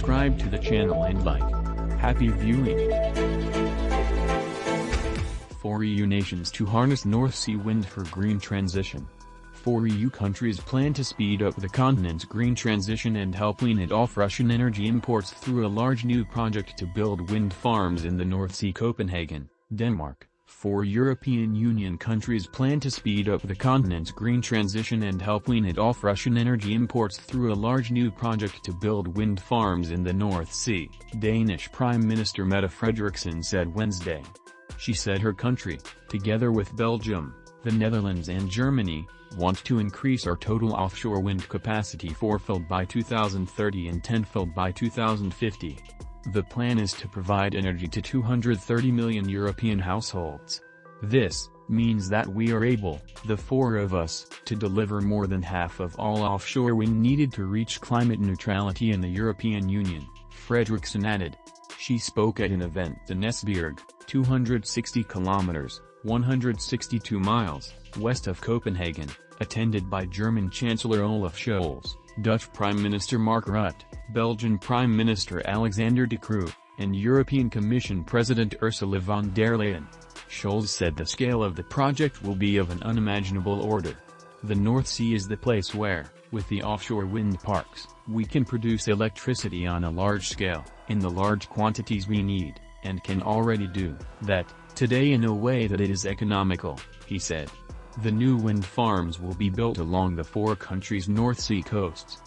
subscribe to the channel and like. Happy viewing. 4 EU nations to harness North Sea wind for green transition. 4 EU countries plan to speed up the continent's green transition and help wean it off Russian energy imports through a large new project to build wind farms in the North Sea. Copenhagen, Denmark. 4 European Union countries plan to speed up the continent's green transition and help wean it off Russian energy imports through a large new project to build wind farms in the North Sea, Danish Prime Minister Mette Frederiksen said Wednesday. She said her country, together with Belgium, the Netherlands and Germany, want to increase our total offshore wind capacity fourfold by 2030 and tenfold by 2050. The plan is to provide energy to 230 million European households. This means that we are able, the 4 of us, to deliver more than half of all offshore wind needed to reach climate neutrality in the European Union, Frederiksen added. She spoke at an event in Esbjerg, 260 kilometers, 162 miles, west of Copenhagen, attended by German Chancellor Olaf Scholz, Dutch Prime Minister Mark Rutte, Belgian Prime Minister Alexander De Croo, and European Commission President Ursula von der Leyen. Scholz said the scale of the project will be of an unimaginable order. The North Sea is the place where, with the offshore wind parks, we can produce electricity on a large scale, in the large quantities we need, and can already do that today in a way that it is economical, he said. The new wind farms will be built along the 4 countries' North Sea coasts.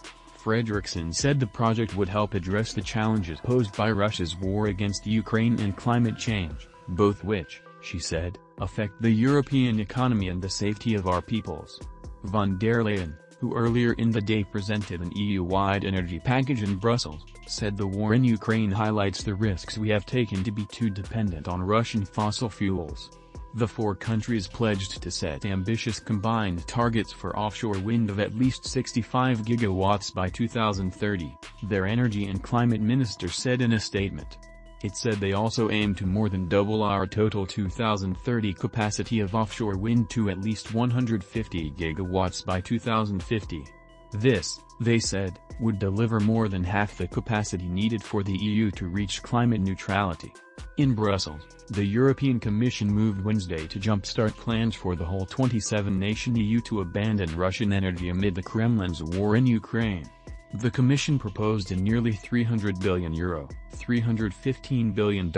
Frederiksen said the project would help address the challenges posed by Russia's war against Ukraine and climate change, both which, she said, affect the European economy and the safety of our peoples. Von der Leyen, who earlier in the day presented an EU-wide energy package in Brussels, said the war in Ukraine highlights the risks we have taken to be too dependent on Russian fossil fuels. The 4 countries pledged to set ambitious combined targets for offshore wind of at least 65 gigawatts by 2030, their energy and climate minister said in a statement. It said they also aim to more than double our total 2030 capacity of offshore wind to at least 150 gigawatts by 2050. This, they said, would deliver more than half the capacity needed for the EU to reach climate neutrality. In Brussels, the European Commission moved Wednesday to jumpstart plans for the whole 27-nation EU to abandon Russian energy amid the Kremlin's war in Ukraine. The Commission proposed a nearly €300 billion $315 billion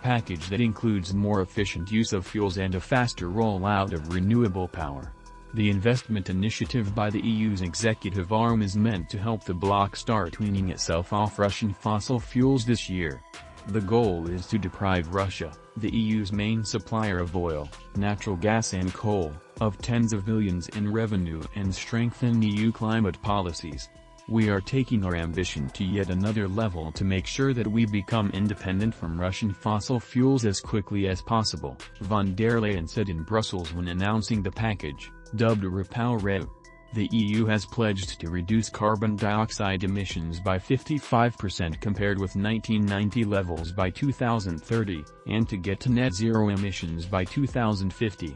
package that includes more efficient use of fuels and a faster rollout of renewable power. The investment initiative by the EU's executive arm is meant to help the bloc start weaning itself off Russian fossil fuels this year. The goal is to deprive Russia, the EU's main supplier of oil, natural gas and coal, of tens of billions in revenue and strengthen EU climate policies. We are taking our ambition to yet another level to make sure that we become independent from Russian fossil fuels as quickly as possible, von der Leyen said in Brussels when announcing the package, dubbed REPowerEU. The EU has pledged to reduce carbon dioxide emissions by 55% compared with 1990 levels by 2030, and to get to net zero emissions by 2050.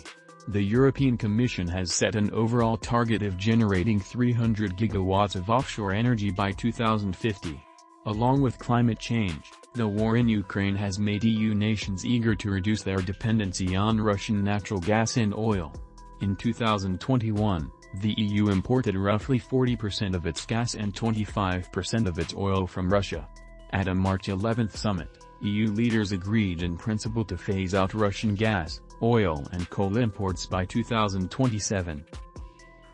The European Commission has set an overall target of generating 300 gigawatts of offshore energy by 2050. Along with climate change, the war in Ukraine has made EU nations eager to reduce their dependency on Russian natural gas and oil. In 2021, the EU imported roughly 40% of its gas and 25% of its oil from Russia. At a March 11 summit, EU leaders agreed in principle to phase out Russian gas, oil and coal imports by 2027.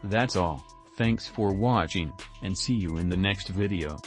That's all, thanks for watching, and see you in the next video.